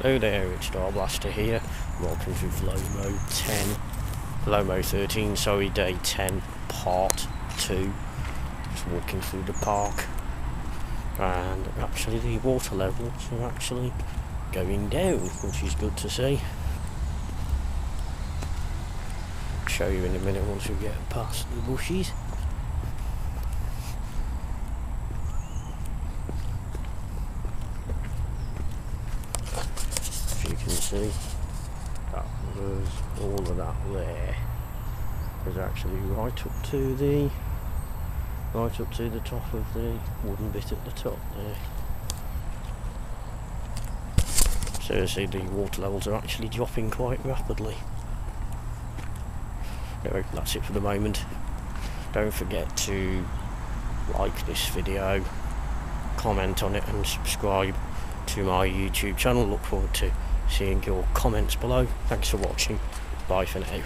Hello there, it's Blaster here. Welcome to vlomo13, sorry, day 10, part 2. Just walking through the park, and actually the water levels are actually going down, which is good to see. I'll show you in a minute once we get past the bushes. You can see that was all of that there was actually right up to the top of the wooden bit at the top there. So you see the water levels are actually dropping quite rapidly. Anyway, that's it for the moment. Don't forget to like this video, comment on it and subscribe to my YouTube channel. Look forward to seeing your comments below. Thanks for watching. Bye for now.